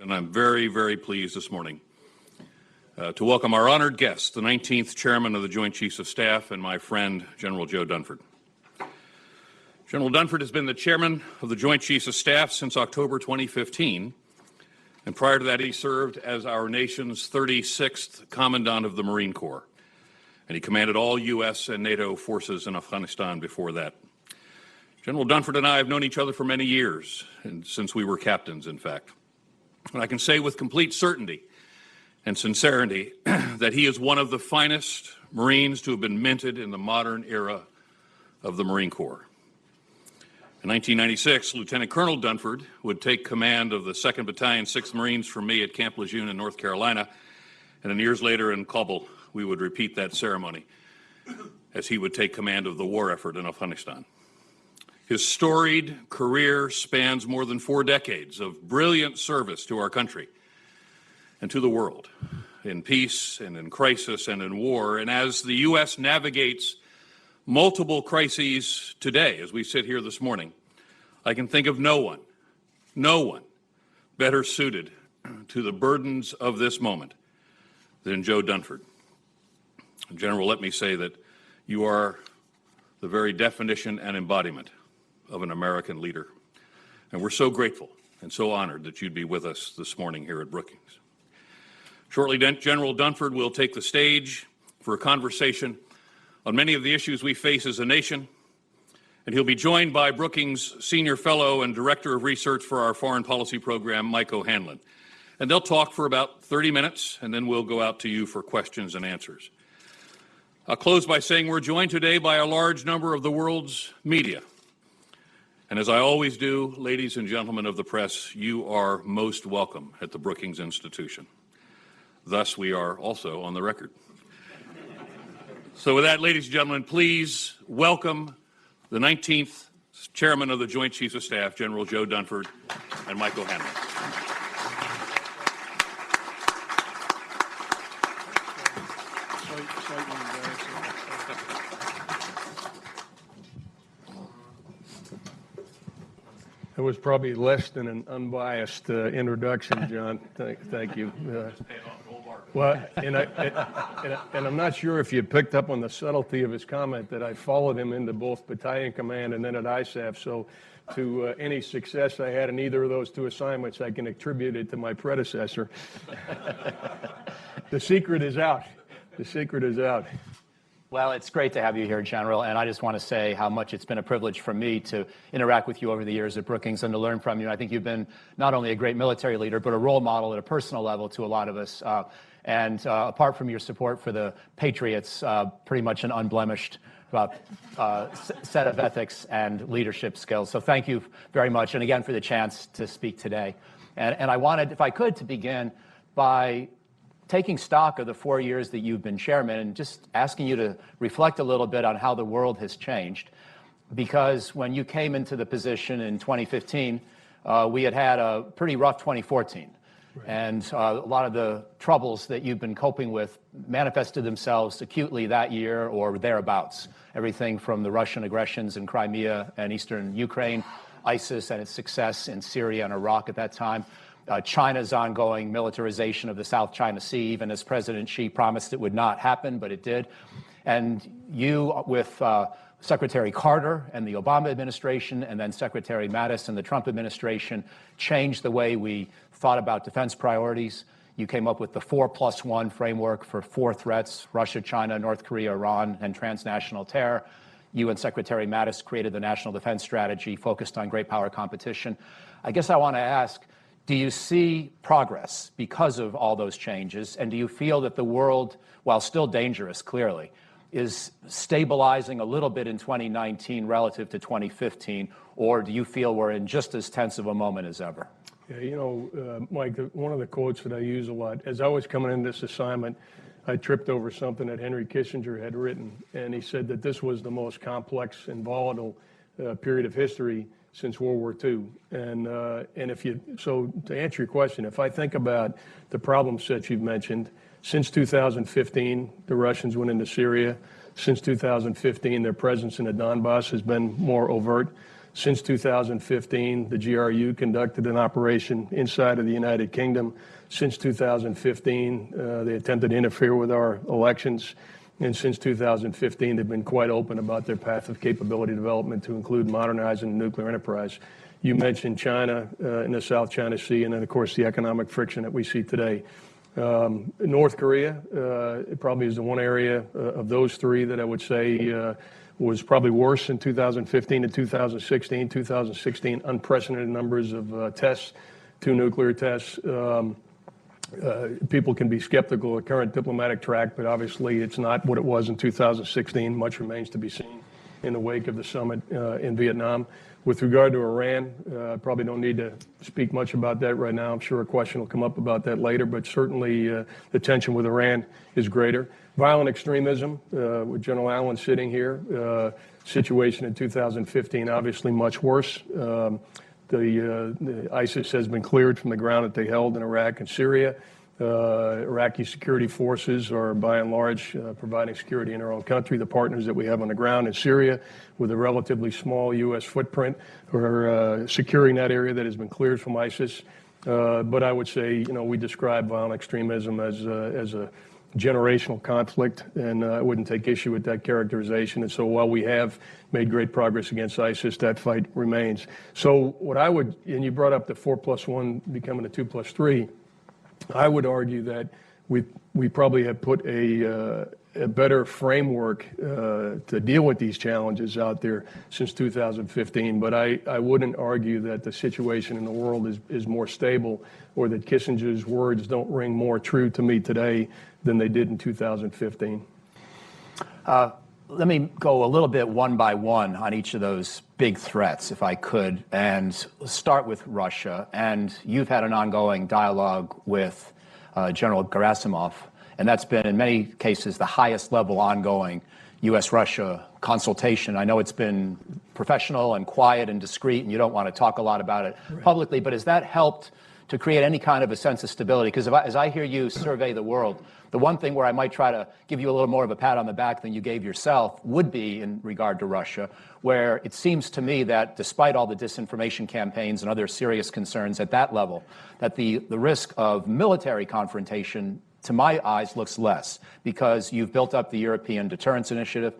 and I'm very, very pleased this morning to welcome our honored guest, the 19th Chairman of the Joint Chiefs of Staff and my friend, General Joe Dunford. General Dunford has been the Chairman of the Joint Chiefs of Staff since October 2015, and prior to that he served as our nation's 36th Commandant of the Marine Corps, and he commanded all U.S. and NATO forces in Afghanistan before that. General Dunford and I have known each other for many years, and since we were captains, in fact. And I can say with complete certainty and sincerity that he is one of the finest Marines to have been minted in the modern era of the Marine Corps. In 1996, Lieutenant Colonel Dunford would take command of the 2nd Battalion, 6th Marines from me at Camp Lejeune in North Carolina, and then years later in Kabul, we would repeat that ceremony as he would take command of the war effort in Afghanistan. His storied career spans more than 4 decades of brilliant service to our country and to the world, in peace and in crisis and in war. And as the U.S. navigates multiple crises today, as we sit here this morning, I can think of no one better suited to the burdens of this moment than Joe Dunford. General, let me say that you are the very definition and embodiment of an American leader. And we're so grateful and so honored that you'd be with us this morning here at Brookings. Shortly, General Dunford will take the stage for a conversation on many of the issues we face as a nation, and he'll be joined by Brookings Senior Fellow and Director of Research for our Foreign Policy Program, Mike O'Hanlon. And they'll talk for about 30 minutes, and then we'll go out to you for questions and answers. I'll close by saying we're joined today by a large number of the world's media. And as I always do, ladies and gentlemen of the press, you are most welcome at the Brookings Institution. Thus, we are also on the record. So with that, ladies and gentlemen, please welcome the 19th Chairman of the Joint Chiefs of Staff, General Joe Dunford, and Mike O'Hanlon. It was probably less than an unbiased introduction, John. Thank you. Well, and I'm not sure if you picked up on the subtlety of his comment that I followed him into both battalion command and then at ISAF. So to any success I had in either of those 2 assignments, I can attribute it to my predecessor. The secret is out. The secret is out. Well, it's great to have you here, General, and I just want to say how much it's been a privilege for me to interact with you over the years at Brookings and to learn from you. I think you've been not only a great military leader, but a role model at a personal level to a lot of us. And apart from your support for the Patriots, pretty much an unblemished set of ethics and leadership skills. So thank you very much, and again, for the chance to speak today. And I wanted, if I could, to begin by taking stock of the 4 years that you've been chairman and just asking you to reflect a little bit on how the world has changed. Because when you came into the position in 2015, we had a pretty rough 2014. Right. And a lot of the troubles that you've been coping with manifested themselves acutely that year or thereabouts. Everything from the Russian aggressions in Crimea and eastern Ukraine, ISIS and its success in Syria and Iraq at that time, China's ongoing militarization of the South China Sea, even as President Xi promised it would not happen, but it did. And you, with Secretary Carter and the Obama administration, and then Secretary Mattis and the Trump administration, changed the way we thought about defense priorities. You came up with the 4+1 framework for 4 threats: Russia, China, North Korea, Iran, and transnational terror. You and Secretary Mattis created the National Defense Strategy focused on great power competition. I guess I want to ask, do you see progress because of all those changes? And do you feel that the world, while still dangerous, clearly, is stabilizing a little bit in 2019 relative to 2015? Or do you feel we're in just as tense of a moment as ever? Yeah, you know, Mike, one of the quotes that I use a lot, as I was coming into this assignment, I tripped over something that Henry Kissinger had written. And he said that this was the most complex and volatile period of history since World War II. So to answer your question, if I think about the problem sets you've mentioned, since 2015, the Russians went into Syria. Since 2015, their presence in the Donbass has been more overt. Since 2015, the GRU conducted an operation inside of the United Kingdom. Since 2015, they attempted to interfere with our elections. And since 2015, they've been quite open about their path of capability development to include modernizing the nuclear enterprise. You mentioned China in the South China Sea, and then, of course, the economic friction that we see today. North Korea, it probably is the one area of those three that I would say was probably worse in 2015 and 2016. 2016, unprecedented numbers of tests, 2 nuclear tests. People can be skeptical of the current diplomatic track, but obviously it's not what it was in 2016. Much remains to be seen in the wake of the summit in Vietnam. With regard to Iran, probably don't need to speak much about that right now. I'm sure a question will come up about that later, but certainly the tension with Iran is greater. Violent extremism, with General Allen sitting here, situation in 2015 obviously much worse. The ISIS has been cleared from the ground that they held in Iraq and Syria. Iraqi security forces are, by and large, providing security in our own country. The partners that we have on the ground in Syria, with a relatively small U.S. footprint, are securing that area that has been cleared from ISIS. But I would say, we describe violent extremism as a generational conflict, and I wouldn't take issue with that characterization. And so while we have made great progress against ISIS, that fight remains. So what I would, and you brought up the 4+1 becoming a 2+3, I would argue that we probably have put a better framework to deal with these challenges out there since 2015. But I wouldn't argue that the situation in the world is more stable, or that Kissinger's words don't ring more true to me today than they did in 2015. Let me go a little bit one by one on each of those big threats, if I could, and start with Russia. And you've had an ongoing dialogue with General Gerasimov, and that's been, in many cases, the highest level ongoing U.S.-Russia consultation. I know it's been professional and quiet and discreet, and you don't want to talk a lot about it publicly, but has that helped to create any kind of a sense of stability? Because as I hear you survey the world, the one thing where I might try to give you a little more of a pat on the back than you gave yourself would be in regard to Russia, where it seems to me that despite all the disinformation campaigns and other serious concerns at that level, that the risk of military confrontation, to my eyes, looks less, because you've built up the European Deterrence Initiative,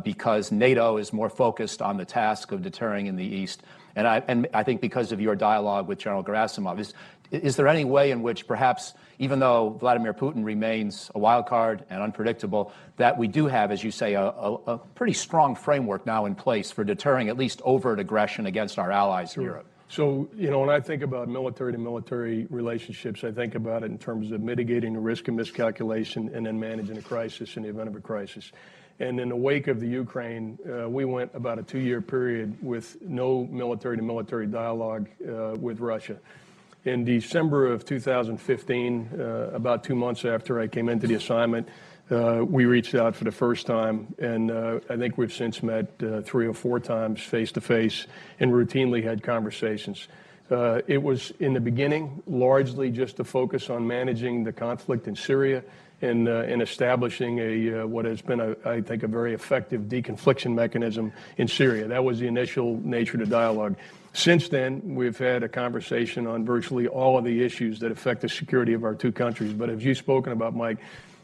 because NATO is more focused on the task of deterring in the East. And I think because of your dialogue with General Gerasimov, is there any way in which perhaps, even though Vladimir Putin remains a wild card and unpredictable, that we do have, as you say, a pretty strong framework now in place for deterring at least overt aggression against our allies in Europe? So, when I think about military-to-military relationships, I think about it in terms of mitigating the risk of miscalculation and then managing a crisis in the event of a crisis. And in the wake of the Ukraine, we went about a 2-year period with no military-to-military dialogue with Russia. In December of 2015, about 2 months after I came into the assignment, we reached out for the first time, and I think we've since met 3 or 4 times face-to-face and routinely had conversations. It was, in the beginning, largely just to focus on managing the conflict in Syria and establishing what has been, I think, a very effective deconfliction mechanism in Syria. That was the initial nature of the dialogue. Since then, we've had a conversation on virtually all of the issues that affect the security of our 2 countries. But as you've spoken about, Mike,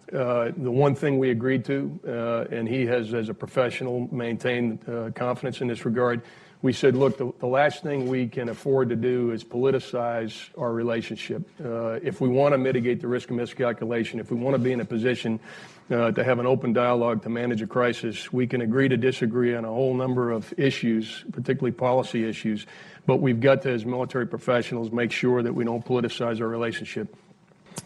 the one thing we agreed to, and he has, as a professional, maintained confidence in this regard, we said, look, the last thing we can afford to do is politicize our relationship. If we want to mitigate the risk of miscalculation, if we want to be in a position to have an open dialogue to manage a crisis, we can agree to disagree on a whole number of issues, particularly policy issues, but we've got to, as military professionals, make sure that we don't politicize our relationship.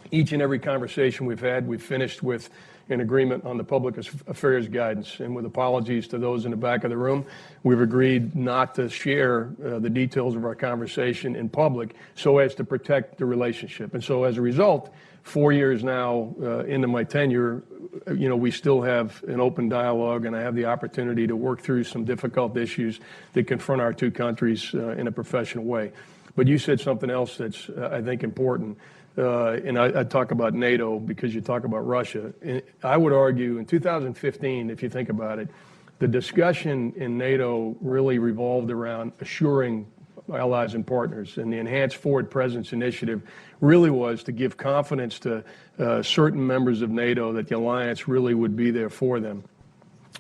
Each and every conversation we've had, we've finished with an agreement on the public affairs guidance. And with apologies to those in the back of the room, we've agreed not to share the details of our conversation in public so as to protect the relationship. And so as a result, 4 years now into my tenure, we still have an open dialogue, and I have the opportunity to work through some difficult issues that confront our 2 countries in a professional way. But you said something else that's, I think, important. And I talk about NATO because you talk about Russia. And I would argue in 2015, if you think about it, The discussion in NATO really revolved around assuring allies and partners, and the Enhanced Forward Presence Initiative really was to give confidence to certain members of NATO that the alliance really would be there for them.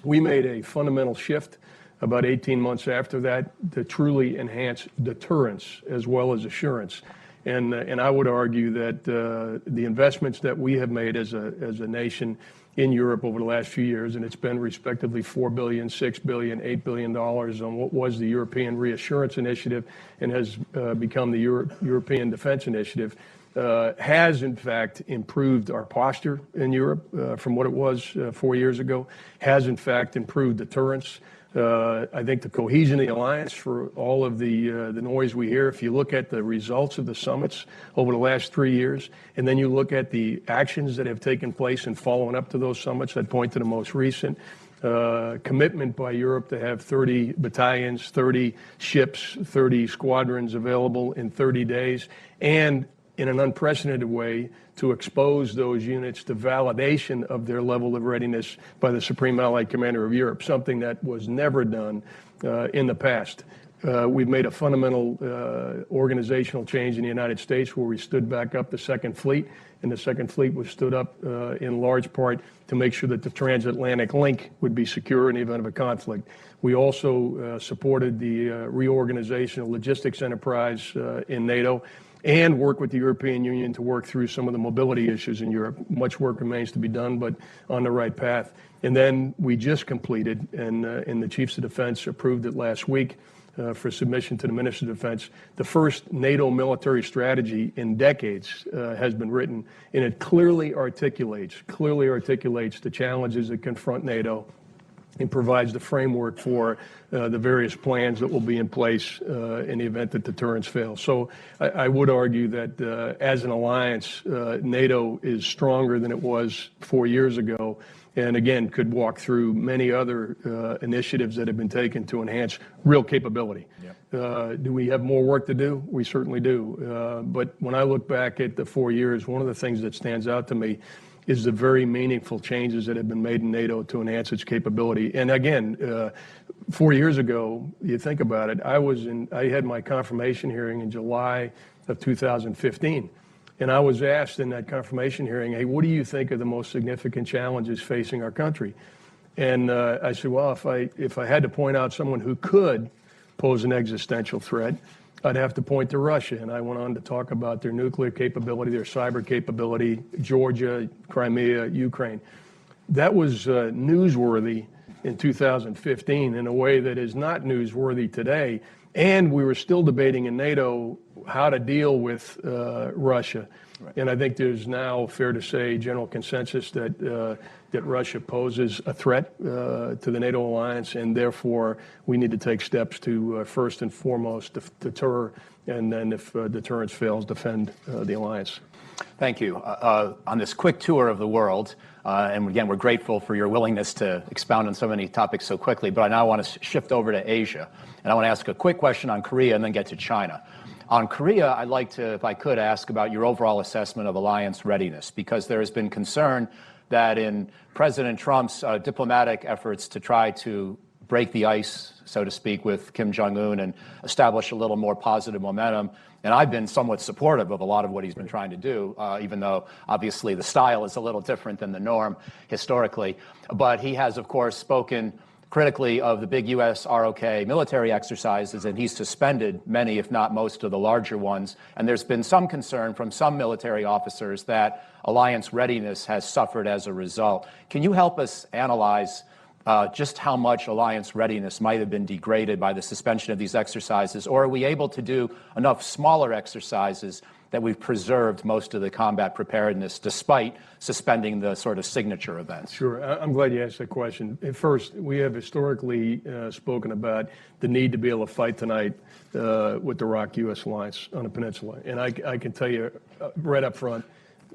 We made a fundamental shift about 18 months after that to truly enhance deterrence as well as assurance. And I would argue that the investments that we have made as a nation in Europe over the last few years, and it's been respectively $4 billion, $6 billion, $8 billion on what was the European Reassurance Initiative and has become the European Defense Initiative, has in fact improved our posture in Europe from what it was 4 years ago, has in fact improved deterrence. I think the cohesion of the alliance, for all of the noise we hear, if you look at the results of the summits over the last 3 years, and then you look at the actions that have taken place in following up to those summits, I'd point to the most recent commitment by Europe to have 30 battalions, 30 ships, 30 squadrons available in 30 days, and in an unprecedented way to expose those units to validation of their level of readiness by the Supreme Allied Commander of Europe, something that was never done in the past. We've made a fundamental organizational change in the United States where we stood back up the Second Fleet, and the Second Fleet was stood up in large part to make sure that the transatlantic link would be secure in the event of a conflict. We also supported the reorganization of logistics enterprise in NATO, and work with the European Union to work through some of the mobility issues in Europe. Much work remains to be done, but on the right path. And then we just completed, and the Chiefs of Defense approved it last week for submission to the Minister of Defense. The first NATO military strategy in decades has been written, and it clearly articulates the challenges that confront NATO and provides the framework for the various plans that will be in place in the event that deterrence fails. So I would argue that as an alliance, NATO is stronger than it was 4 years ago, and again, could walk through many other initiatives that have been taken to enhance real capability. Yep. Do we have more work to do? We certainly do. But when I look back at the 4 years, one of the things that stands out to me is the very meaningful changes that have been made in NATO to enhance its capability. And again, 4 years ago, you think about it, I had my confirmation hearing in July of 2015. And I was asked in that confirmation hearing, hey, what do you think are the most significant challenges facing our country? And I said, well, if I had to point out someone who could pose an existential threat, I'd have to point to Russia. And I went on to talk about their nuclear capability, their cyber capability, Georgia, Crimea, Ukraine. That was newsworthy in 2015 in a way that is not newsworthy today. And we were still debating in NATO how to deal with Russia. Right. And I think there's now, fair to say, general consensus that Russia poses a threat to the NATO alliance, and therefore we need to take steps to first and foremost deter, and then if deterrence fails, defend the alliance. Thank you. On this quick tour of the world, and again, we're grateful for your willingness to expound on so many topics so quickly, but I now want to shift over to Asia. And I want to ask a quick question on Korea and then get to China. On Korea, I'd like to, if I could, ask about your overall assessment of alliance readiness, because there has been concern that in President Trump's diplomatic efforts to try to break the ice, so to speak, with Kim Jong-un and establish a little more positive momentum. And I've been somewhat supportive of a lot of what he's been trying to do, even though obviously the style is a little different than the norm historically. But he has, of course, spoken critically of the big U.S. ROK military exercises, and he's suspended many, if not most, of the larger ones. And there's been some concern from some military officers that alliance readiness has suffered as a result. Can you help us analyze just how much alliance readiness might have been degraded by the suspension of these exercises, or are we able to do enough smaller exercises that we've preserved most of the combat preparedness despite suspending the sort of signature events? Sure. I'm glad you asked that question. First, we have historically spoken about the need to be able to fight tonight with the ROK-U.S. alliance on the peninsula. And I can tell you right up front,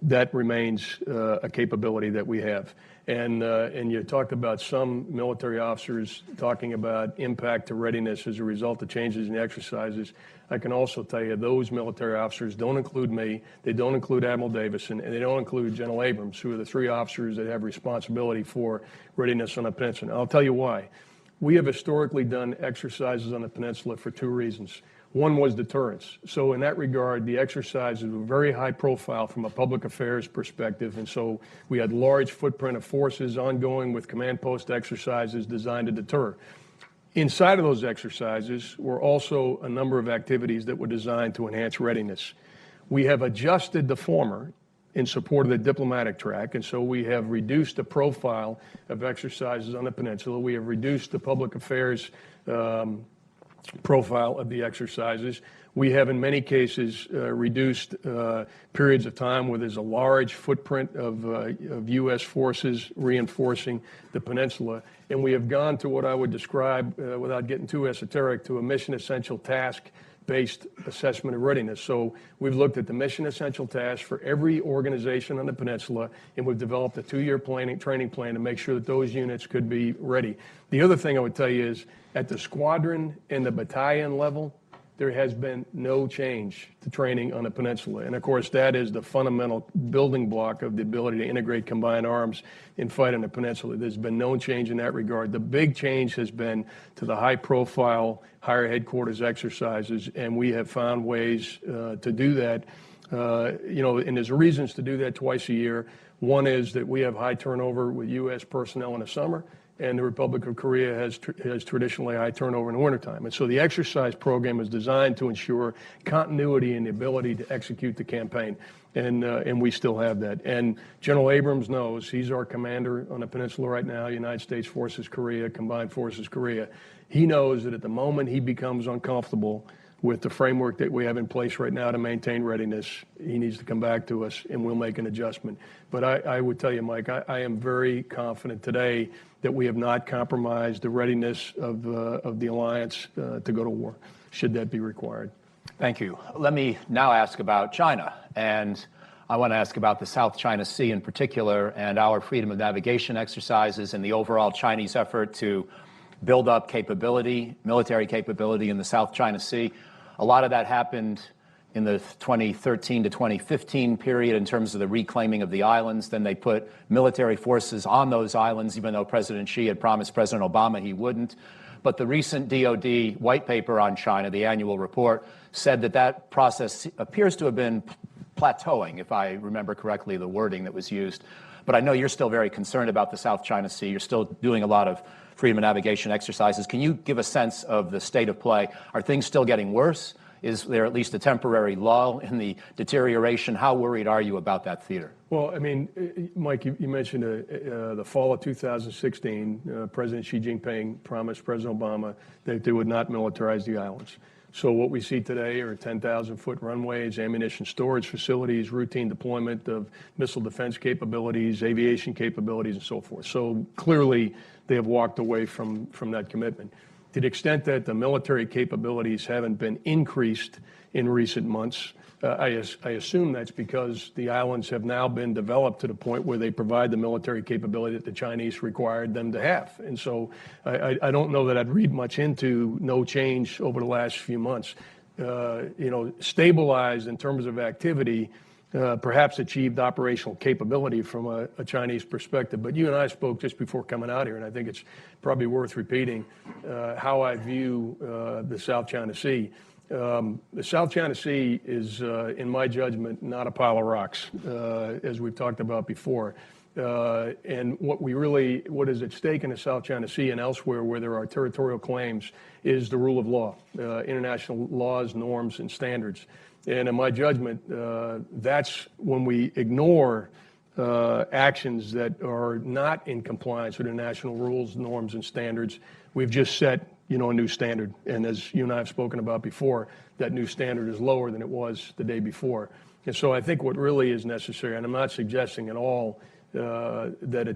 that remains a capability that we have. And you talked about some military officers talking about impact to readiness as a result of changes in the exercises. I can also tell you those military officers don't include me, they don't include Admiral Davison, and they don't include General Abrams, who are the three officers that have responsibility for readiness on the peninsula. I'll tell you why. we have historically done exercises on the peninsula for two reasons. One was deterrence. So in that regard, the exercises were very high profile from a public affairs perspective. And so we had large footprint of forces ongoing with command post exercises designed to deter. Inside of those exercises were also a number of activities that were designed to enhance readiness. We have adjusted the former in support of the diplomatic track, and so we have reduced the profile of exercises on the peninsula. We have reduced the public affairs profile of the exercises. We have, in many cases, reduced periods of time where there's a large footprint of U.S. forces reinforcing the peninsula. And we have gone to what I would describe, without getting too esoteric, to a mission essential task-based assessment of readiness. So we've looked at the mission essential tasks for every organization on the peninsula, and we've developed a 2-year training plan to make sure that those units could be ready. The other thing I would tell you is, at the squadron and the battalion level, there has been no change to training on the peninsula. And of course, that is the fundamental building block of the ability to integrate combined arms and fight on the peninsula. There's been no change in that regard. The big change has been to the high profile, higher headquarters exercises, and we have found ways to do that. And there's reasons to do that twice a year. One is that we have high turnover with U.S. personnel in the summer, and the Republic of Korea has traditionally high turnover in the wintertime. And so the exercise program is designed to ensure continuity and the ability to execute the campaign. And we still have that. And General Abrams knows, he's our commander on the peninsula right now, United States Forces Korea, Combined Forces Korea. He knows that at the moment he becomes uncomfortable with the framework that we have in place right now to maintain readiness, he needs to come back to us and we'll make an adjustment. But I would tell you, Mike, I am very confident today that we have not compromised the readiness of the alliance to go to war, should that be required. Thank you. Let me now ask about China. And I want to ask about the South China Sea in particular and our freedom of navigation exercises and the overall Chinese effort to build up capability, military capability in the South China Sea. A lot of that happened in the 2013 to 2015 period in terms of the reclaiming of the islands. Then they put military forces on those islands, even though President Xi had promised President Obama he wouldn't. But the recent DOD white paper on China, the annual report, said that that process appears to have been plateauing, if I remember correctly the wording that was used. But I know you're still very concerned about the South China Sea. You're still doing a lot of freedom of navigation exercises. Can you give a sense of the state of play? Are things still getting worse? Is there at least a temporary lull in the deterioration? How worried are you about that theater? Well, I mean, Mike, you mentioned the fall of 2016, President Xi Jinping promised President Obama that they would not militarize the islands. So what we see today are 10,000-foot runways, ammunition storage facilities, routine deployment of missile defense capabilities, aviation capabilities, and so forth. So clearly, they have walked away from that commitment. To the extent that the military capabilities haven't been increased in recent months, I assume that's because the islands have now been developed to the point where they provide the military capability that the Chinese required them to have. And so I don't know that I'd read much into no change over the last few months. Stabilized in terms of activity, perhaps achieved operational capability from a Chinese perspective. But you and I spoke just before coming out here, and I think it's probably worth repeating how I view the South China Sea. The South China Sea is, in my judgment, not a pile of rocks, as we've talked about before. And what is at stake in the South China Sea and elsewhere where there are territorial claims is the rule of law, international laws, norms, and standards. And in my judgment, that's when we ignore actions that are not in compliance with international rules, norms, and standards. We've just set a new standard. And as you and I have spoken about before, that new standard is lower than it was the day before. And so I think what really is necessary, and I'm not suggesting at all that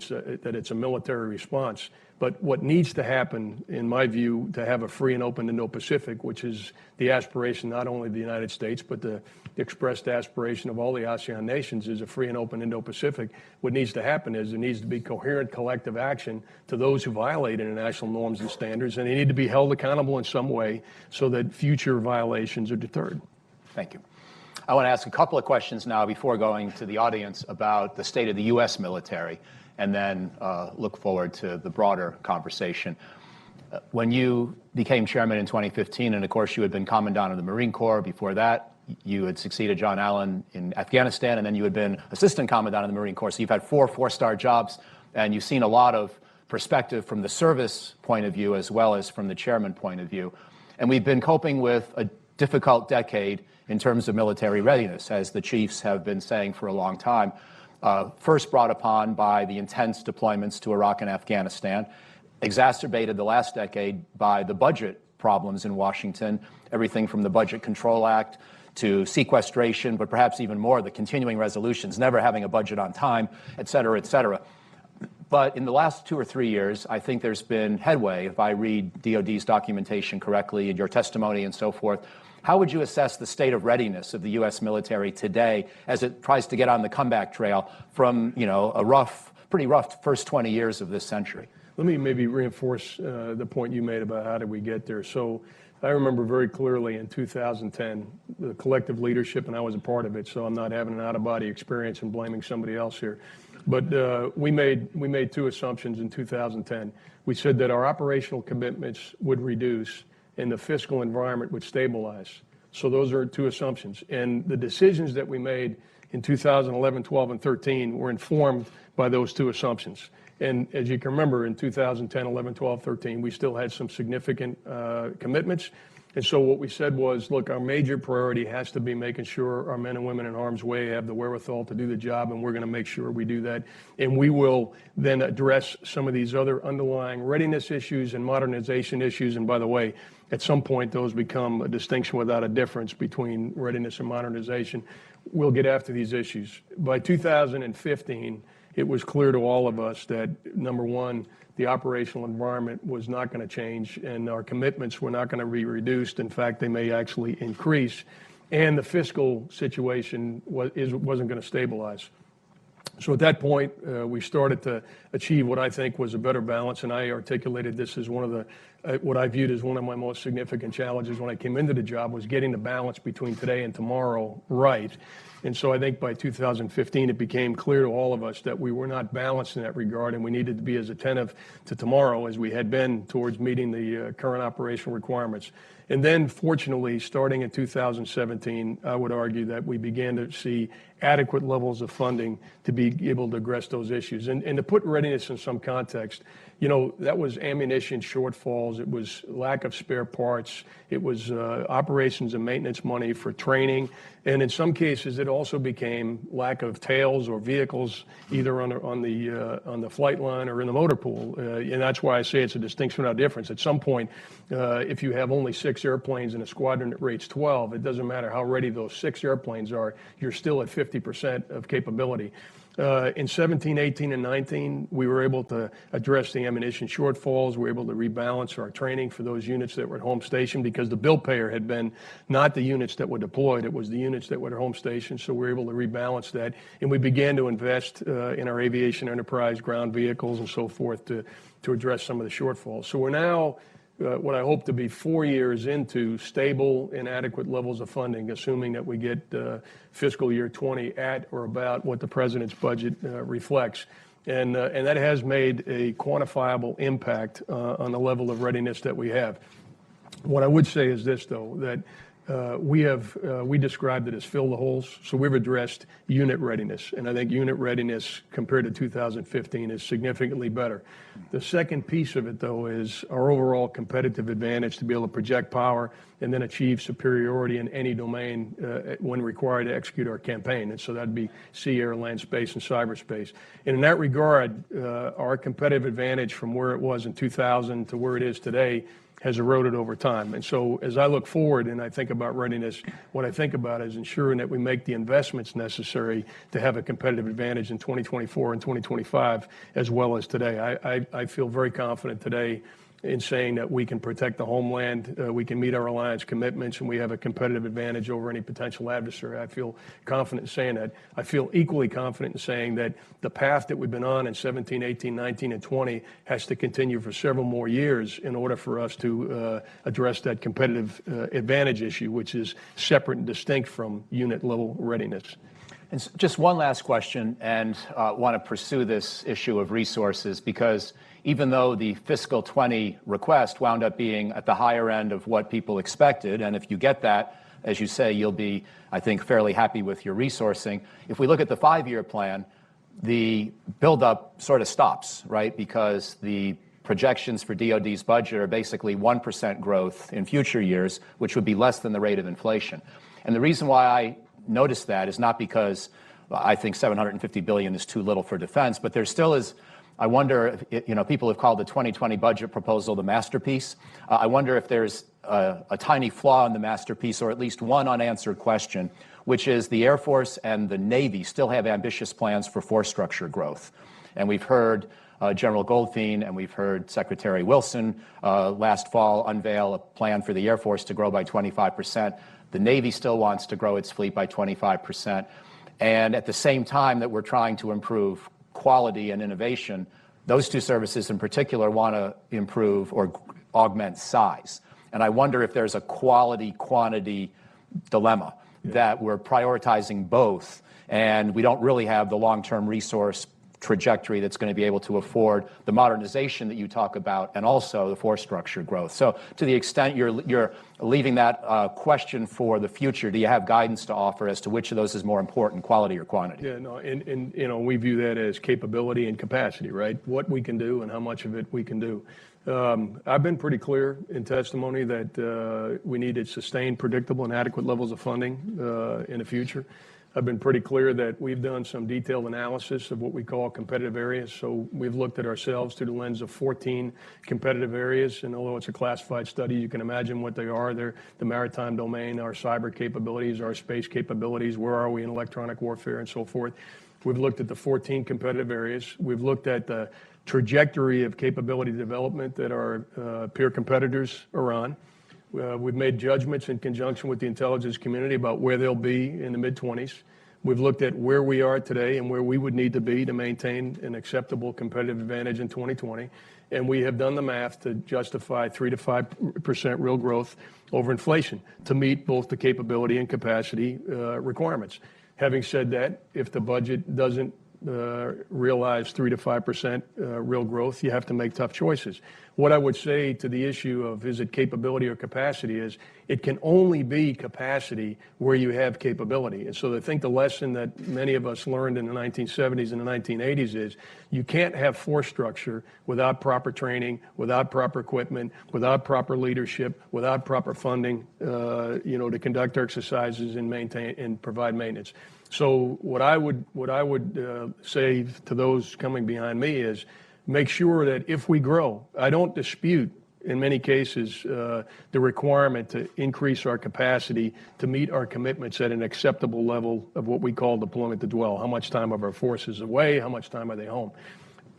it's a military response, but what needs to happen, in my view, to have a free and open Indo-Pacific, which is the aspiration not only of the United States, but the expressed aspiration of all the ASEAN nations, is a free and open Indo-Pacific. What needs to happen is there needs to be coherent collective action to those who violate international norms and standards, and they need to be held accountable in some way so that future violations are deterred. Thank you. I want to ask a couple of questions now before going to the audience about the state of the U.S. military, and then look forward to the broader conversation. When you became chairman in 2015, and of course you had been commandant of the Marine Corps before that, you had succeeded John Allen in Afghanistan, and then you had been assistant commandant of the Marine Corps. So you've had four-star jobs, and you've seen a lot of perspective from the service point of view as well as from the chairman point of view. And we've been coping with a difficult decade in terms of military readiness, as the chiefs have been saying for a long time, first brought upon by the intense deployments to Iraq and Afghanistan, exacerbated the last decade by the budget problems in Washington, everything from the Budget Control Act to sequestration, but perhaps even more, the continuing resolutions, never having a budget on time, et cetera, et cetera. But in the last 2 or 3 years, I think there's been headway, if I read DOD's documentation correctly and your testimony and so forth. How would you assess the state of readiness of the U.S. military today as it tries to get on the comeback trail from, a pretty rough first 20 years of this century? Let me maybe reinforce the point you made about how did we get there. So I remember very clearly in 2010, the collective leadership, and I was a part of it, so I'm not having an out-of-body experience and blaming somebody else here. But we made two assumptions in 2010. We said that our operational commitments would reduce and the fiscal environment would stabilize. So those are two assumptions. And the decisions that we made in 2011, 12, and 13 were informed by those two assumptions. And as you can remember, in 2010, 11, 12, 13, we still had some significant commitments. And so what we said was, look, our major priority has to be making sure our men and women in harm's way have the wherewithal to do the job, and we're going to make sure we do that. And we will then address some of these other underlying readiness issues and modernization issues. And by the way, at some point, those become a distinction without a difference between readiness and modernization. We'll get after these issues. By 2015, it was clear to all of us that, number one, the operational environment was not going to change, and our commitments were not going to be reduced. In fact, they may actually increase, and the fiscal situation wasn't going to stabilize. So at that point, we started to achieve what I think was a better balance, and I articulated this as one of the, what I viewed as one of my most significant challenges when I came into the job, was getting the balance between today and tomorrow right. And so I think by 2015, it became clear to all of us that we were not balanced in that regard, and we needed to be as attentive to tomorrow as we had been towards meeting the current operational requirements. And then, fortunately, starting in 2017, I would argue that we began to see adequate levels of funding to be able to address those issues. And to put readiness in some context, that was ammunition shortfalls, it was lack of spare parts, it was operations and maintenance money for training, and in some cases it also became lack of tails or vehicles either on the flight line or in the motor pool, and that's why I say it's a distinction without difference. At some point, if you have only 6 airplanes in a squadron that rates 12, it doesn't matter how ready those 6 airplanes are, you're still at 50% of capability. In 17, 18, and 19, we were able to address the ammunition shortfalls. We were able to rebalance our training for those units that were at home station, because the bill payer had been not the units that were deployed, it was the units that were at home station. So we were able to rebalance that. And we began to invest in our aviation enterprise, ground vehicles, and so forth to address some of the shortfalls. So we're now what I hope to be 4 years into stable and adequate levels of funding, assuming that we get fiscal year 20 at or about what the president's budget reflects. And that has made a quantifiable impact on the level of readiness that we have. What I would say is this, though, that we described it as fill the holes. So we've addressed unit readiness, and I think unit readiness compared to 2015 is significantly better. The second piece of it, though, is our overall competitive advantage to be able to project power and then achieve superiority in any domain when required to execute our campaign. And so that'd be sea, air, land, space, and cyberspace. And in that regard, our competitive advantage from where it was in 2000 to where it is today has eroded over time. And so as I look forward and I think about readiness, what I think about is ensuring that we make the investments necessary to have a competitive advantage in 2024 and 2025 as well as today. I feel very confident today in saying that we can protect the homeland, we can meet our alliance commitments, and we have a competitive advantage over any potential adversary. I feel confident in saying that. I feel equally confident in saying that the path that we've been on in 17, 18, 19, and 20 has to continue for several more years in order for us to address that competitive advantage issue, which is separate and distinct from unit level readiness. And just one last question, and want to pursue this issue of resources, because even though the fiscal 20 request wound up being at the higher end of what people expected, and if you get that, as you say, you'll be, I think, fairly happy with your resourcing. If we look at the 5-year plan, the buildup sort of stops, right? Because the projections for DoD's budget are basically 1% growth in future years, which would be less than the rate of inflation. And the reason why I notice that is not because I think $750 billion is too little for defense, but there still is. I wonder, people have called the 2020 budget proposal the masterpiece. I wonder if there's a tiny flaw in the masterpiece, or at least one unanswered question, which is the Air Force and the Navy still have ambitious plans for force structure growth. And we've heard General Goldfein and we've heard Secretary Wilson last fall unveil a plan for the Air Force to grow by 25%. The Navy still wants to grow its fleet by 25%. And at the same time that we're trying to improve quality and innovation, those two services in particular want to improve or augment size. And I wonder if there's a quality-quantity dilemma, that we're prioritizing both, and we don't really have the long-term resource trajectory that's going to be able to afford the modernization that you talk about and also the force structure growth. So to the extent you're leaving that question for the future, do you have guidance to offer as to which of those is more important, quality or quantity? Yeah, no, and we view that as capability and capacity, right? What we can do and how much of it we can do. I've been pretty clear in testimony that we needed sustained, predictable, and adequate levels of funding in the future. I've been pretty clear that we've done some detailed analysis of what we call competitive areas. So we've looked at ourselves through the lens of 14 competitive areas. And although it's a classified study, you can imagine what they are. They're the maritime domain, our cyber capabilities, our space capabilities, where are we in electronic warfare, and so forth. We've looked at the 14 competitive areas. We've looked at the trajectory of capability development that our peer competitors are on. We've made judgments in conjunction with the intelligence community about where they'll be in the mid-20s. We've looked at where we are today and where we would need to be to maintain an acceptable competitive advantage in 2020. And we have done the math to justify 3 to 5% real growth over inflation to meet both the capability and capacity requirements. Having said that, if the budget doesn't realize 3 to 5% real growth, you have to make tough choices. What I would say to the issue of is it capability or capacity is it can only be capacity where you have capability. And so I think the lesson that many of us learned in the 1970s and the 1980s is you can't have force structure without proper training, without proper equipment, without proper leadership, without proper funding, to conduct exercises and maintain and provide maintenance. So what I would say to those coming behind me is make sure that if we grow, I don't dispute in many cases the requirement to increase our capacity to meet our commitments at an acceptable level of what we call deployment to dwell. How much time of our forces away? How much time are they home?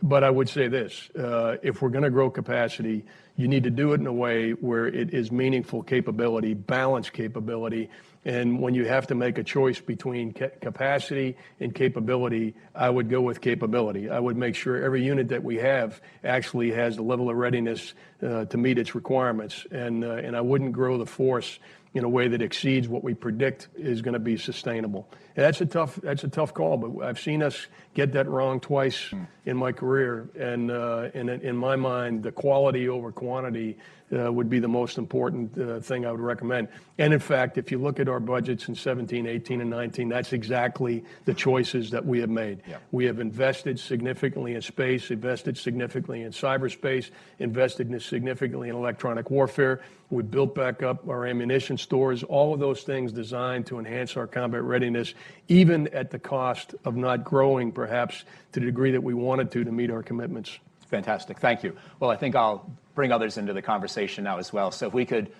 But I would say this, if we're going to grow capacity, you need to do it in a way where it is meaningful capability, balanced capability. And when you have to make a choice between capacity and capability, I would go with capability. I would make sure every unit that we have actually has the level of readiness to meet its requirements. And I wouldn't grow the force in a way that exceeds what we predict is going to be sustainable. And that's a tough call, but I've seen us get that wrong twice in my career. And in my mind, the quality over quantity would be the most important thing I would recommend. And in fact, if you look at our budgets in 17, 18, and 19, that's exactly the choices that we have made. Yeah. We have invested significantly in space, invested significantly in cyberspace, invested significantly in electronic warfare. We built back up our ammunition stores, all of those things designed to enhance our combat readiness, even at the cost of not growing, perhaps, to the degree that we wanted to meet our commitments. Fantastic. Thank you. Well, I think I'll bring others into the conversation now as well. So if we could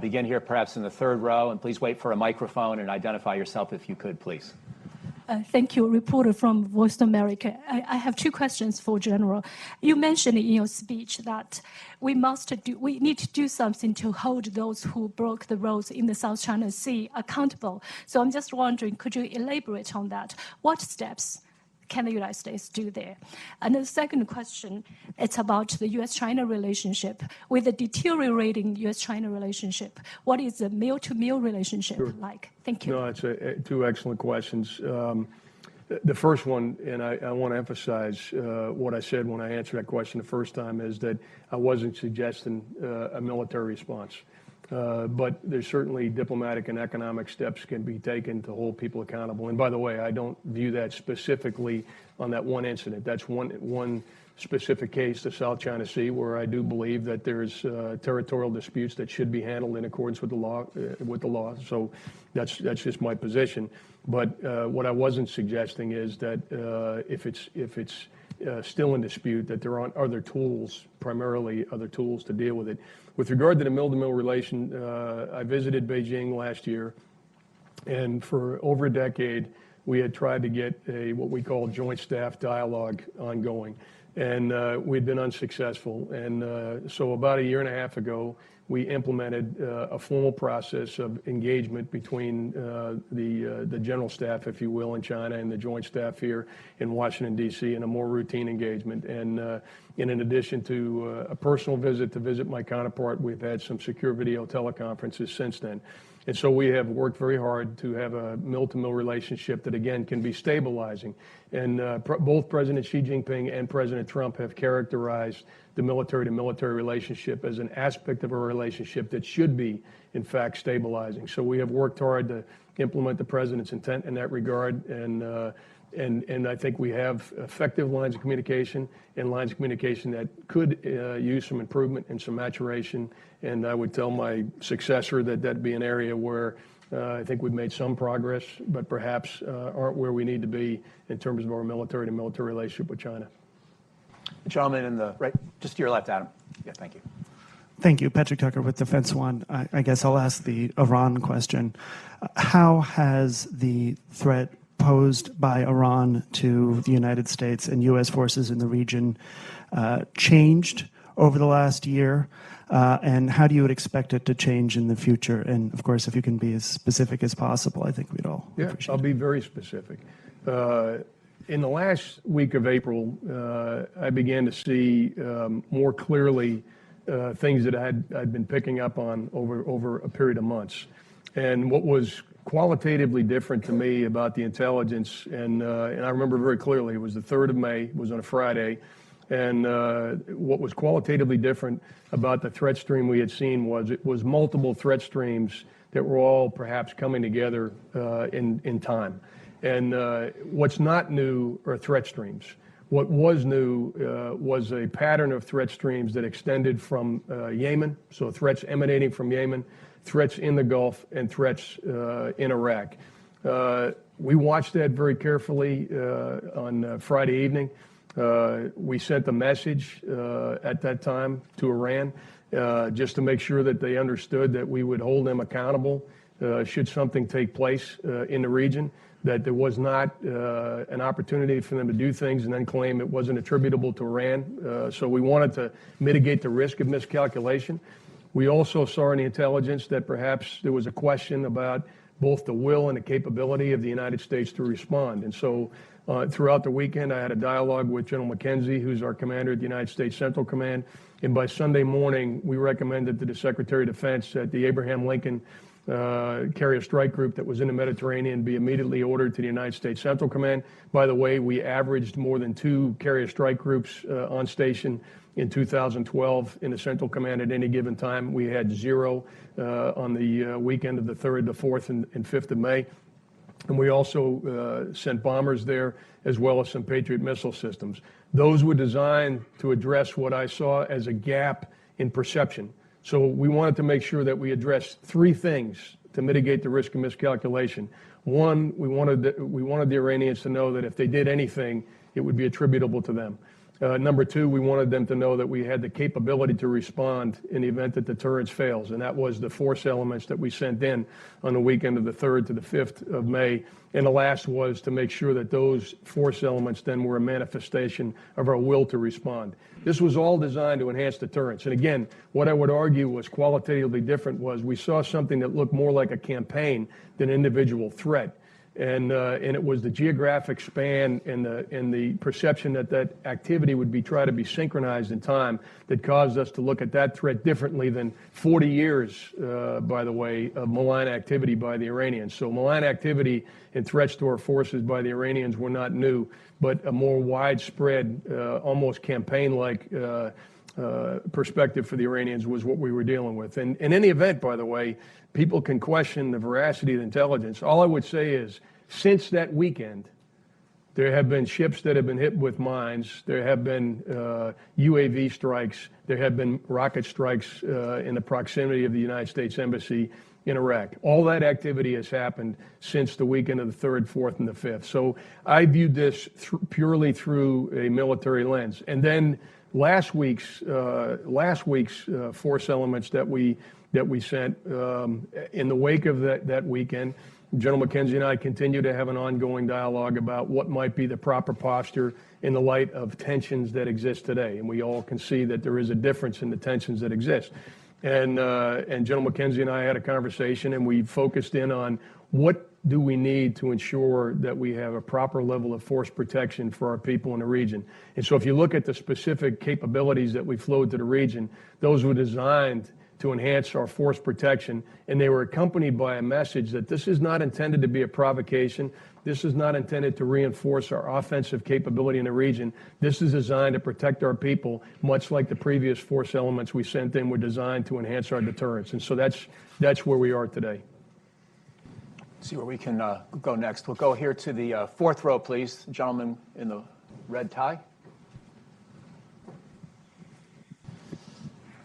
begin here perhaps in the third row, and please wait for a microphone and identify yourself if you could, please. Thank you, reporter from Voice of America. I have two questions for General. You mentioned in your speech that we need to do something to hold those who broke the roads in the South China Sea accountable. So I'm just wondering, could you elaborate on that? What steps can the United States do there? And the second question, it's about the U.S.-China relationship. With the deteriorating U.S.-China relationship, what is the meal-to-meal relationship like? Thank you. No, it's two excellent questions. The first one, and I want to emphasize what I said when I answered that question the first time, is that I wasn't suggesting a military response. But there's certainly diplomatic and economic steps can be taken to hold people accountable. And by the way, I don't view that specifically on that one incident. That's one specific case, the South China Sea, where I do believe that there's territorial disputes that should be handled in accordance with the law. So that's just my position. But what I wasn't suggesting is that if it's still in dispute, that there aren't other tools, primarily other tools to deal with it. With regard to the mill-to-mill relation, I visited Beijing last year, and for over a decade, we had tried to get what we call joint staff dialogue ongoing, and we'd been unsuccessful. And so about a year and a half ago, we implemented a formal process of engagement between the general staff, if you will, in China and the joint staff here in Washington, D.C., in a more routine engagement. And in addition to a personal visit to visit my counterpart, we've had some secure video teleconferences since then. And so we have worked very hard to have a mill-to-mill relationship that, again, can be stabilizing. And both President Xi Jinping and President Trump have characterized the military-to-military relationship as an aspect of a relationship that should be, in fact, stabilizing. So we have worked hard to implement the president's intent in that regard, and I think we have effective lines of communication and lines of communication that could use some improvement and some maturation. And I would tell my successor that that'd be an area where I think we've made some progress, but perhaps aren't where we need to be in terms of our military-to-military relationship with China. The gentleman in the right, just to your left, Adam. Yeah, thank you. Thank you. Patrick Tucker with Defense One. I guess I'll ask the Iran question. How has the threat posed by Iran to the United States and U.S. forces in the region changed over the last year? And how do you expect it to change in the future? And, of course, if you can be as specific as possible, I think we'd all appreciate it. I'll be very specific. In the last week of April, I began to see more clearly things that I'd been picking up on over a period of months. And what was qualitatively different to me about the intelligence, and I remember very clearly, it was the 3rd of May, it was on a Friday, and what was qualitatively different about the threat stream we had seen was it was multiple threat streams that were all perhaps coming together in time. And what's not new are threat streams. What was new was a pattern of threat streams that extended from Yemen, so threats emanating from Yemen, threats in the Gulf, and threats in Iraq. We watched that very carefully on Friday evening. We sent a message at that time to Iran just to make sure that they understood that we would hold them accountable should something take place in the region, that there was not an opportunity for them to do things and then claim it wasn't attributable to Iran. So we wanted to mitigate the risk of miscalculation. We also saw in the intelligence that perhaps there was a question about both the will and the capability of the United States to respond. And so throughout the weekend, I had a dialogue with General McKenzie, who's our commander at the United States Central Command. And by Sunday morning, we recommended to the Secretary of Defense that the Abraham Lincoln carrier strike group that was in the Mediterranean be immediately ordered to the United States Central Command. By the way, we averaged more than 2 carrier strike groups on station in 2012 in the Central Command at any given time. We had 0 on the weekend of the 3rd, the 4th, and 5th of May. And we also sent bombers there, as well as some Patriot missile systems. Those were designed to address what I saw as a gap in perception. So we wanted to make sure that we addressed 3 things to mitigate the risk of miscalculation. One, we wanted the Iranians to know that if they did anything, it would be attributable to them. Number 2, we wanted them to know that we had the capability to respond in the event that deterrence fails, and that was the force elements that we sent in on the weekend of the 3rd to the 5th of May. And the last was to make sure that those force elements then were a manifestation of our will to respond. This was all designed to enhance deterrence. And again, what I would argue was qualitatively different was we saw something that looked more like a campaign than an individual threat. And it was the geographic span and the perception that that activity would be try to be synchronized in time that caused us to look at that threat differently than 40 years, by the way, of malign activity by the Iranians. So malign activity and threats to our forces by the Iranians were not new, but a more widespread, almost campaign-like perspective for the Iranians was what we were dealing with. And in any event, by the way, people can question the veracity of the intelligence. All I would say is, since that weekend, there have been ships that have been hit with mines. There have been UAV strikes. There have been rocket strikes in the proximity of the United States Embassy in Iraq. All that activity has happened since the weekend of the 3rd, 4th, and the 5th. So I viewed this purely through a military lens. And then last week's force elements that we sent in the wake of that weekend, General McKenzie and I continue to have an ongoing dialogue about what might be the proper posture in the light of tensions that exist today. And we all can see that there is a difference in the tensions that exist. And General McKenzie and I had a conversation, and we focused in on what do we need to ensure that we have a proper level of force protection for our people in the region. And so if you look at the specific capabilities that we flowed to the region, those were designed to enhance our force protection, and they were accompanied by a message that this is not intended to be a provocation. This is not intended to reinforce our offensive capability in the region. This is designed to protect our people, much like the previous force elements we sent in were designed to enhance our deterrence. And so that's where we are today. See where we can go next. We'll go here to the 4th row, please. The gentleman in the red tie.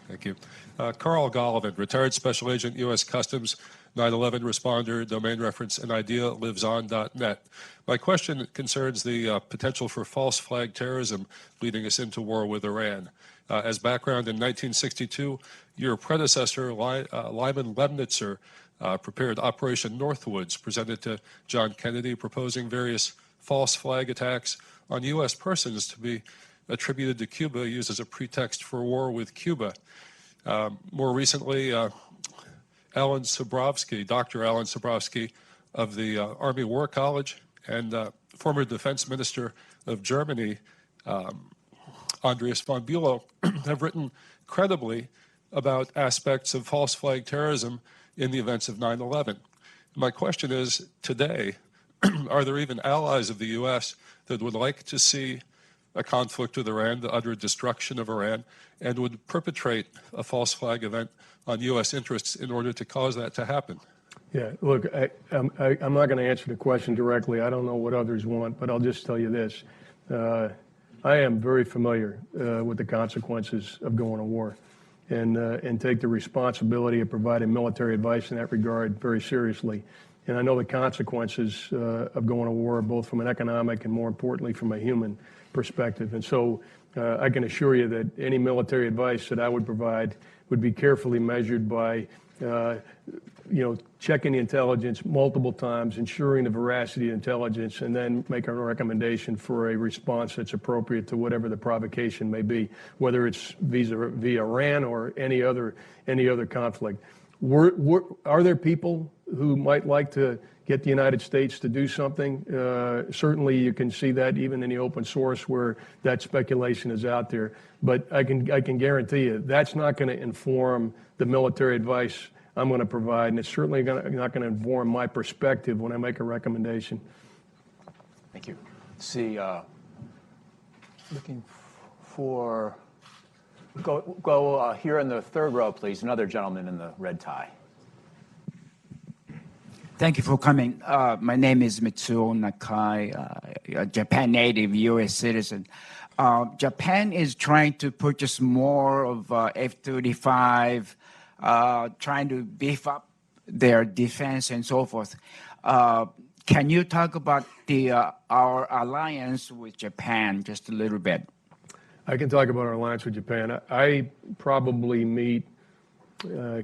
Thank you. Carl Gollivan, retired special agent, U.S. Customs, 9/11 responder, domain reference, and idea liveson.net. My question concerns the potential for false flag terrorism leading us into war with Iran. As background, in 1962, your predecessor, Lyman Lemnitzer, prepared Operation Northwoods, presented to John Kennedy, proposing various false flag attacks on U.S. persons to be attributed to Cuba, used as a pretext for war with Cuba. More recently, Dr. Alan Sobrowski of the Army War College and former defense minister of Germany, Andreas von Bülow, have written credibly about aspects of false flag terrorism in the events of 9/11. My question is, today, are there even allies of the U.S. that would like to see a conflict with Iran, the utter destruction of Iran, and would perpetrate a false flag event on U.S. interests in order to cause that to happen? Yeah, look, I'm not going to answer the question directly. I don't know what others want, but I'll just tell you this. I am very familiar with the consequences of going to war and take the responsibility of providing military advice in that regard very seriously. And I know the consequences of going to war, both from an economic and, more importantly, from a human perspective. And so I can assure you that any military advice that I would provide would be carefully measured by, checking the intelligence multiple times, ensuring the veracity of intelligence, and then making a recommendation for a response that's appropriate to whatever the provocation may be, whether it's via Iran or any other conflict. Are there people who might like to get the United States to do something? Certainly you can see that even in the open source where that speculation is out there. But I can guarantee you that's not going to inform the military advice I'm going to provide, and it's certainly not going to inform my perspective when I make a recommendation. Thank you. Let's see, looking for, go here in the 3rd row, please. Another gentleman in the red tie. Thank you for coming. My name is Mitsuo Nakai, a Japan native, U.S. citizen. Japan is trying to purchase more of F-35, trying to beef up their defense and so forth. Can you talk about our alliance with Japan just a little bit? I can talk about our alliance with Japan. I probably meet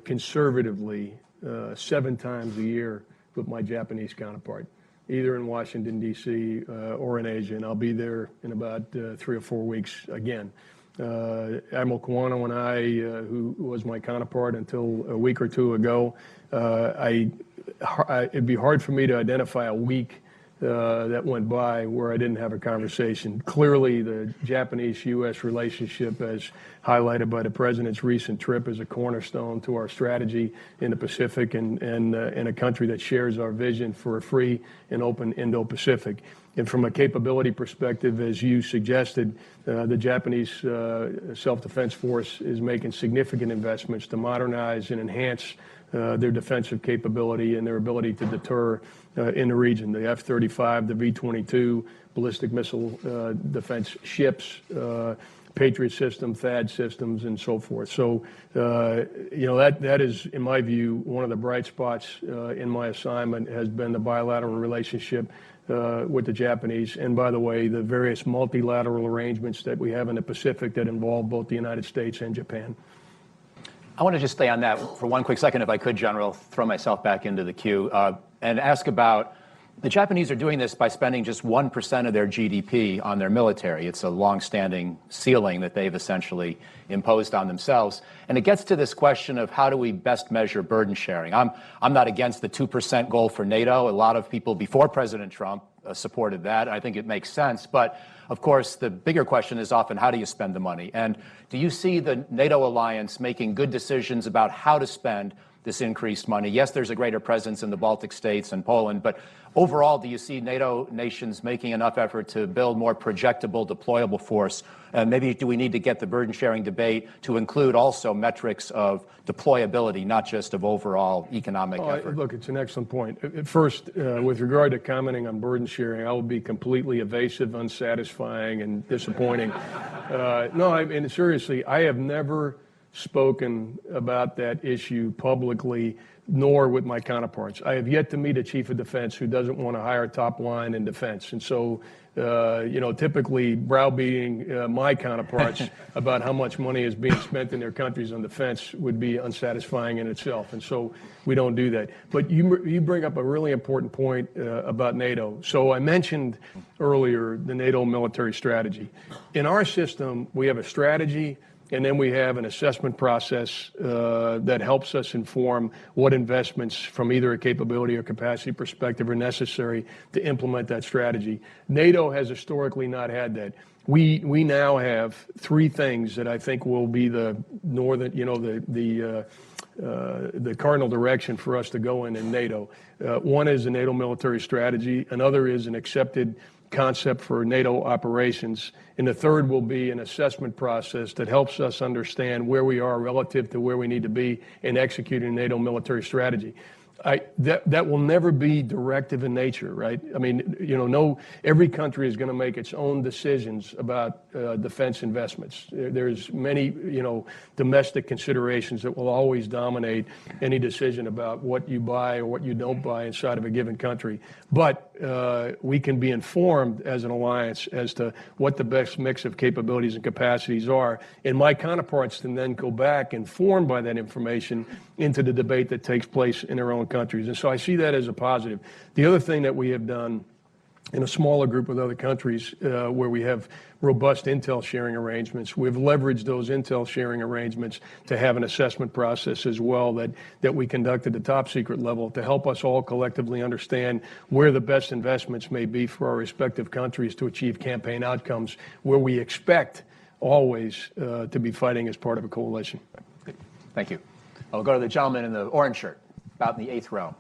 conservatively 7 times a year with my Japanese counterpart, either in Washington, D.C. Or in Asia, and I'll be there in about 3 or 4 weeks again. Admiral Kawano and I, who was my counterpart until a week or two ago, I it'd be hard for me to identify a week that went by where I didn't have a conversation. Clearly, the Japanese-U.S. relationship, as highlighted by the president's recent trip, is a cornerstone to our strategy in the Pacific and in a country that shares our vision for a free and open Indo-Pacific. And from a capability perspective, as you suggested, the Japanese self-defense force is making significant investments to modernize and enhance their defensive capability and their ability to deter in the region. The F-35, the V-22, ballistic missile defense ships, Patriot system, THAAD systems, and so forth. So, that is, in my view, one of the bright spots in my assignment has been the bilateral relationship with the Japanese. And by the way, the various multilateral arrangements that we have in the Pacific that involve both the United States and Japan. I want to just stay on that for one quick second, if I could, General, throw myself back into the queue, and ask about the Japanese are doing this by spending just 1% of their GDP on their military. It's a long-standing ceiling that they've essentially imposed on themselves. And it gets to this question of how do we best measure burden sharing. I'm not against the 2% goal for NATO. A lot of people before President Trump supported that. I think it makes sense. But of course, the bigger question is often how do you spend the money? And do you see the NATO alliance making good decisions about how to spend this increased money? Yes, there's a greater presence in the Baltic states and Poland, but overall, do you see NATO nations making enough effort to build more projectable, deployable force? And maybe do we need to get the burden-sharing debate to include also metrics of deployability, not just of overall economic effort? Look, it's an excellent point. First, with regard to commenting on burden sharing, I will be completely evasive, unsatisfying, and disappointing. No, I mean, seriously, I have never spoken about that issue publicly, nor with my counterparts. I have yet to meet a chief of defense who doesn't want to hire top line in defense. And so, typically browbeating my counterparts about how much money is being spent in their countries on defense would be unsatisfying in itself. And so we don't do that. But you bring up a really important point about NATO. So I mentioned earlier the NATO military strategy. In our system, we have a strategy, and then we have an assessment process that helps us inform what investments from either a capability or capacity perspective are necessary to implement that strategy. NATO has historically not had that. We now have three things that I think will be the northern, the cardinal direction for us to go in NATO. One is the NATO military strategy. Another is an accepted concept for NATO operations. And the third will be an assessment process that helps us understand where we are relative to where we need to be in executing NATO military strategy. That will never be directive in nature, right? I mean, every country is going to make its own decisions about defense investments. There's many, domestic considerations that will always dominate any decision about what you buy or what you don't buy inside of a given country. But we can be informed as an alliance as to what the best mix of capabilities and capacities are. And my counterparts can then go back, informed by that information, into the debate that takes place in their own countries. And so I see that as a positive. The other thing that we have done in a smaller group with other countries where we have robust intel sharing arrangements, we've leveraged those intel sharing arrangements to have an assessment process as well that we conduct at the top secret level to help us all collectively understand where the best investments may be for our respective countries to achieve campaign outcomes where we expect always to be fighting as part of a coalition. Thank you. I'll go to the gentleman in the orange shirt, about in the 8th row.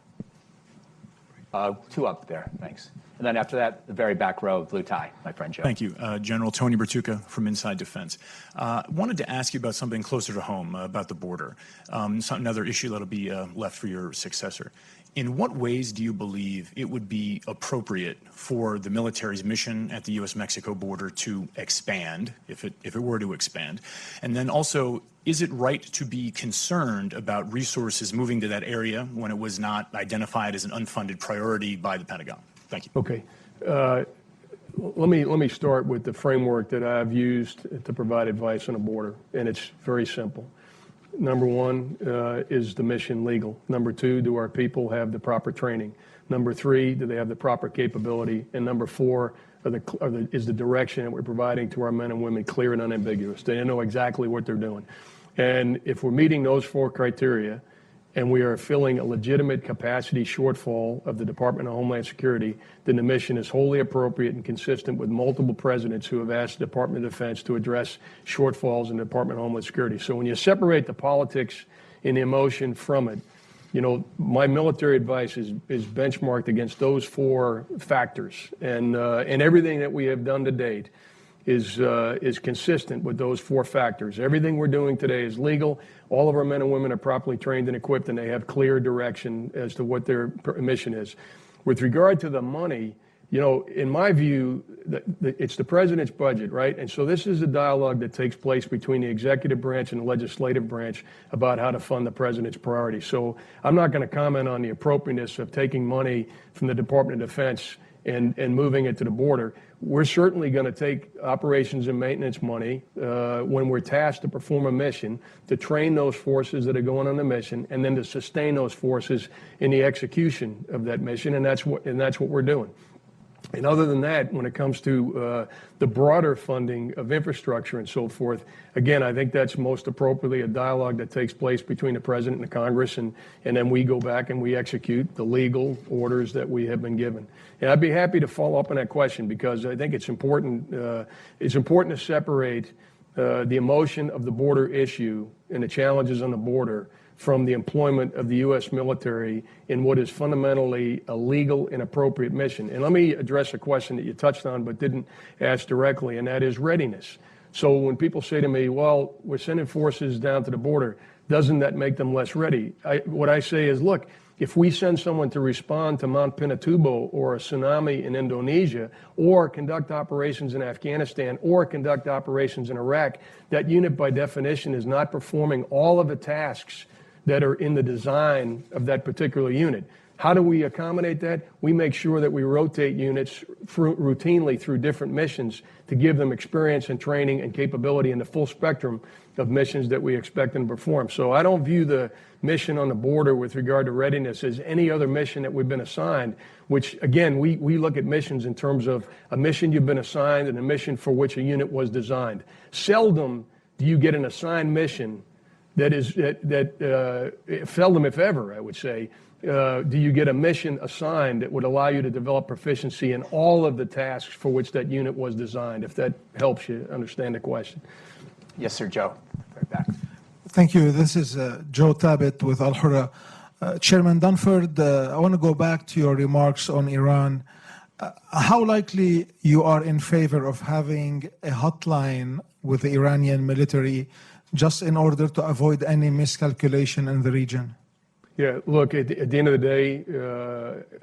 Two up there, thanks. And then after that, the very back row, blue tie, my friend Joe. Thank you. General Tony Bertucca from Inside Defense. Wanted to ask you about something closer to home, about the border. Another issue that'll be left for your successor. In what ways do you believe it would be appropriate for the military's mission at the U.S.-Mexico border to expand, if it were to expand? And then also, is it right to be concerned about resources moving to that area when it was not identified as an unfunded priority by the Pentagon? Thank you. Okay. Let me start with the framework that I've used to provide advice on a border, and it's very simple. Number one, is the mission legal? Number two, do our people have the proper training? Number three, do they have the proper capability? And number four, is the direction that we're providing to our men and women clear and unambiguous? They know exactly what they're doing. And if we're meeting those four criteria, and we are filling a legitimate capacity shortfall of the Department of Homeland Security, then the mission is wholly appropriate and consistent with multiple presidents who have asked the Department of Defense to address shortfalls in the Department of Homeland Security. So when you separate the politics and the emotion from it, you know, my military advice is benchmarked against those four factors, and everything that we have done to date is consistent with those four factors. Everything we're doing today is legal. All of our men and women are properly trained and equipped, and they have clear direction as to what their mission is. With regard to the money, you know, in my view, it's the president's budget, right? And so this is a dialogue that takes place between the executive branch and the legislative branch about how to fund the president's priorities. So I'm not going to comment on the appropriateness of taking money from the Department of Defense and moving it to the border. We're certainly going to take operations and maintenance money when we're tasked to perform a mission, to train those forces that are going on the mission, and then to sustain those forces in the execution of that mission, and that's what we're doing. And other than that, when it comes to the broader funding of infrastructure and so forth, again, I think that's most appropriately a dialogue that takes place between the President and the Congress, and then we go back and we execute the legal orders that we have been given. And I'd be happy to follow up on that question, because I think it's important to separate the emotion of the border issue and the challenges on the border from the employment of the U.S. military in what is fundamentally a legal and appropriate mission. And let me address a question that you touched on but didn't ask directly, and that is readiness. So when people say to me, well, we're sending forces down to the border, doesn't that make them less ready? What I say is, look, if we send someone to respond to Mount Pinatubo or a tsunami in Indonesia, or conduct operations in Afghanistan, or conduct operations in Iraq, that unit by definition is not performing all of the tasks that are in the design of that particular unit. How do we accommodate that? We make sure that we rotate units routinely through different missions to give them experience and training and capability in the full spectrum of missions that we expect them to perform. So I don't view the mission on the border with regard to readiness as any other mission that we've been assigned, which, again, we look at missions in terms of a mission you've been assigned and a mission for which a unit was designed. Seldom do you get an assigned mission seldom, if ever, I would say, do you get a mission assigned that would allow you to develop proficiency in all of the tasks for which that unit was designed, if that helps you understand the question. Yes, sir, Joe. Right back. Thank you. This is Joe Tabet with Al Hurra. Chairman Dunford, I want to go back to your remarks on Iran. How likely you are in favor of having a hotline with the Iranian military just in order to avoid any miscalculation in the region? Yeah, look, at the end of the day,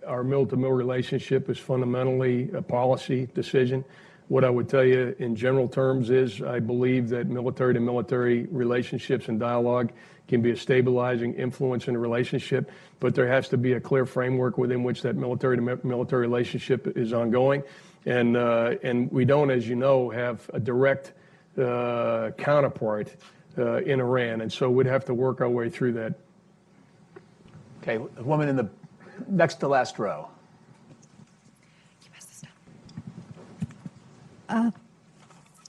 our mill-to-mill relationship is fundamentally a policy decision. What I would tell you in general terms is I believe that military-to-military relationships and dialogue can be a stabilizing influence in a relationship, but there has to be a clear framework within which that military-to-military relationship is ongoing. And we don't, as you know, have a direct counterpart in Iran, and so we'd have to work our way through that. Okay, the woman in the next to last row.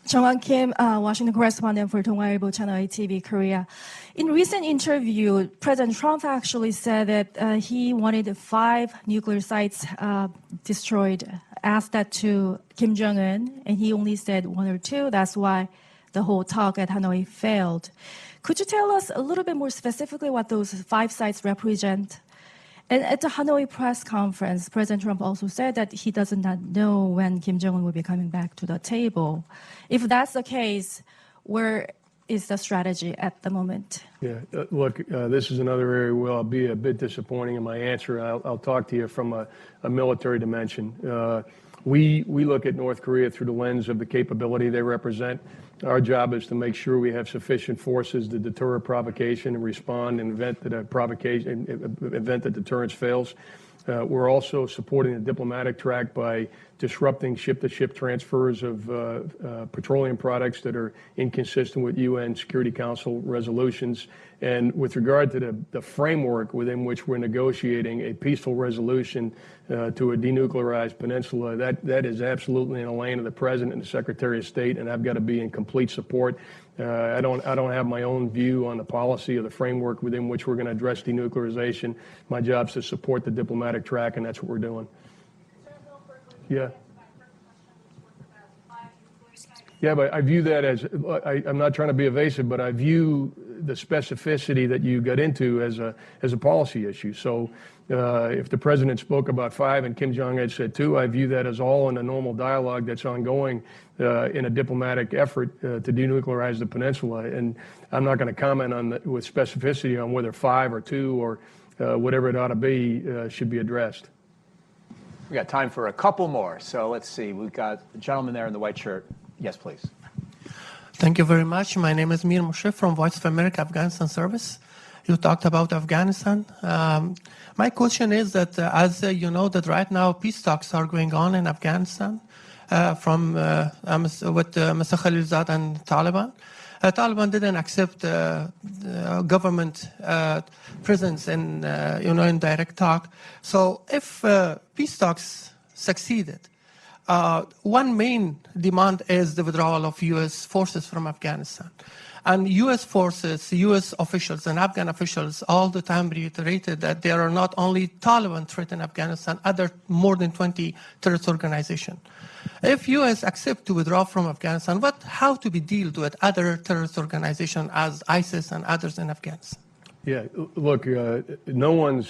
Jong-Won Kim, Washington correspondent for Donghwa Channel 8 TV Korea. In recent interview, President Trump actually said that he wanted 5 nuclear sites destroyed. Asked that to Kim Jong-un, and he only said 1 or 2. That's why the whole talk at Hanoi failed. Could you tell us a little bit more specifically what those 5 sites represent? And at the Hanoi press conference, President Trump also said that he does not know when Kim Jong-un will be coming back to the table. If that's the case, where is the strategy at the moment? Yeah, look, this is another area where I'll be a bit disappointing in my answer. I'll talk to you from a military dimension. We look at North Korea through the lens of the capability they represent. Our job is to make sure we have sufficient forces to deter a provocation and respond in event that deterrence fails. We're also supporting the diplomatic track by disrupting ship-to-ship transfers of petroleum products that are inconsistent with UN Security Council resolutions. And with regard to the framework within which we're negotiating a peaceful resolution to a denuclearized peninsula, that is absolutely in the lane of the President and the Secretary of State, and I've got to be in complete support. I don't have my own view on the policy or the framework within which we're going to address denuclearization. My job is to support the diplomatic track, and that's what we're doing. Yeah. Yeah, but I view that as, I'm not trying to be evasive, but I view the specificity that you got into as a policy issue. So if the President spoke about 5 and Kim Jong-un said 2, I view that as all in a normal dialogue that's ongoing in a diplomatic effort to denuclearize the peninsula. And I'm not going to comment on with specificity on whether 5 or 2 or whatever it ought to be should be addressed. We got time for a couple more. So let's see. We've got the gentleman there in the white shirt. Yes, please. Thank you very much. My name is Mir Moshe from Voice of America Afghanistan Service. You talked about Afghanistan. My question is that, as you know, that right now peace talks are going on in Afghanistan with Mr. Khalilzad and Taliban. Taliban didn't accept government presence in direct talk. So if peace talks succeeded, one main demand is the withdrawal of U.S. forces from Afghanistan. And U.S. forces, U.S. officials and Afghan officials all the time reiterated that there are not only Taliban threat in Afghanistan, other more than 20 terrorist organizations. If U.S. accept to withdraw from Afghanistan, how to be dealt with other terrorist organizations as ISIS and others in Afghanistan? Yeah, look, no one's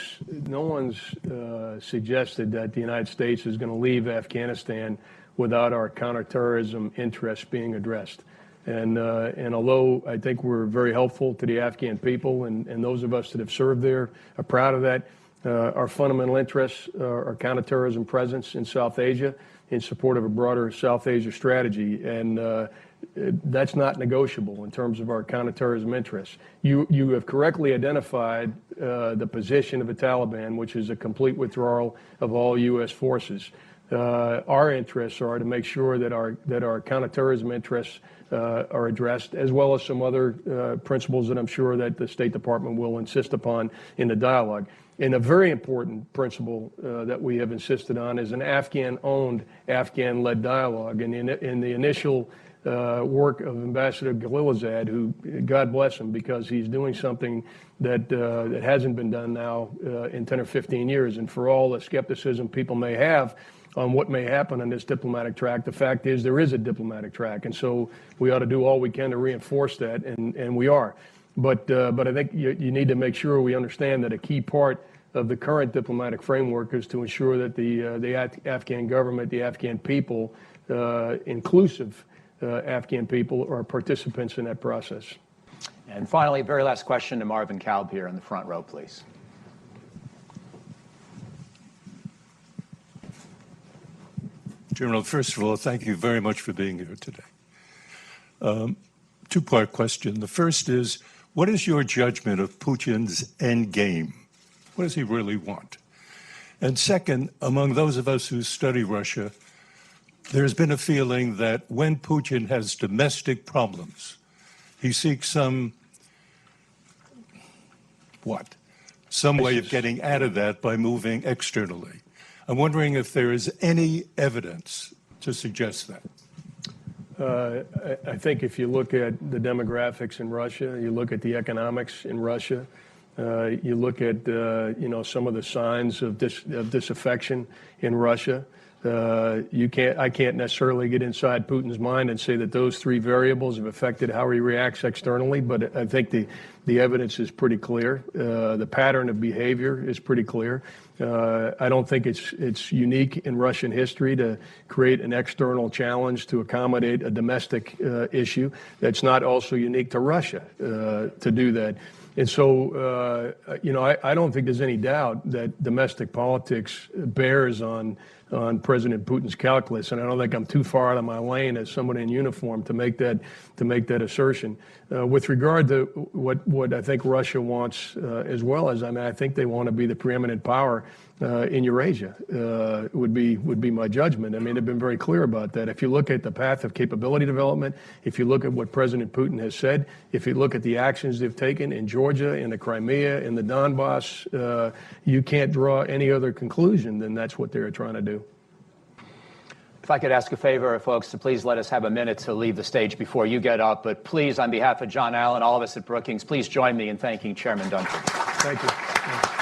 suggested that the United States is going to leave Afghanistan without our counterterrorism interests being addressed. And although I think we're very helpful to the Afghan people and those of us that have served there are proud of that, our fundamental interests are counterterrorism presence in South Asia in support of a broader South Asia strategy. And that's not negotiable in terms of our counterterrorism interests. You have correctly identified the position of the Taliban, which is a complete withdrawal of all U.S. forces. Our interests are to make sure that our counterterrorism interests are addressed, as well as some other principles that I'm sure that the State Department will insist upon in the dialogue. And a very important principle that we have insisted on is an Afghan-owned, Afghan-led dialogue. And in the initial work of Ambassador Khalilzad, who, God bless him, because he's doing something that hasn't been done now in 10 or 15 years. And for all the skepticism people may have on what may happen on this diplomatic track, the fact is there is a diplomatic track. And so we ought to do all we can to reinforce that, and we are. But I think you need to make sure we understand that a key part of the current diplomatic framework is to ensure that the Afghan government, the Afghan people, inclusive Afghan people, are participants in that process. And finally, very last question to Marvin Kalb here in the front row, please. General, first of all, thank you very much for being here today. Two-part question. The first is, what is your judgment of Putin's end game? What does he really want? And second, among those of us who study Russia, there's been a feeling that when Putin has domestic problems, he seeks some way of getting out of that by moving externally. I'm wondering if there is any evidence to suggest that. I think if you look at the demographics in Russia, you look at the economics in Russia, you look at some of the signs of disaffection in Russia. I can't necessarily get inside Putin's mind and say that those three variables have affected how he reacts externally, but I think the evidence is pretty clear. The pattern of behavior is pretty clear. I don't think it's unique in Russian history to create an external challenge to accommodate a domestic issue. That's not also unique to Russia to do that. And so, I don't think there's any doubt that domestic politics bears on on President Putin's calculus, and I don't think I'm too far out of my lane as someone in uniform to make that assertion. With regard to what I think Russia wants, as well as, I mean, I think they want to be the preeminent power in Eurasia. Would be my judgment. I mean, they've been very clear about that. If you look at the path of capability development, if you look at what President Putin has said, if you look at the actions they've taken in Georgia, in the Crimea, in the Donbass, you can't draw any other conclusion than that's what they're trying to do. If I could ask a favor, folks, to please let us have a minute to leave the stage before you get up. But please, on behalf of John Allen, all of us at Brookings, please join me in thanking Chairman Dunford. Thank you.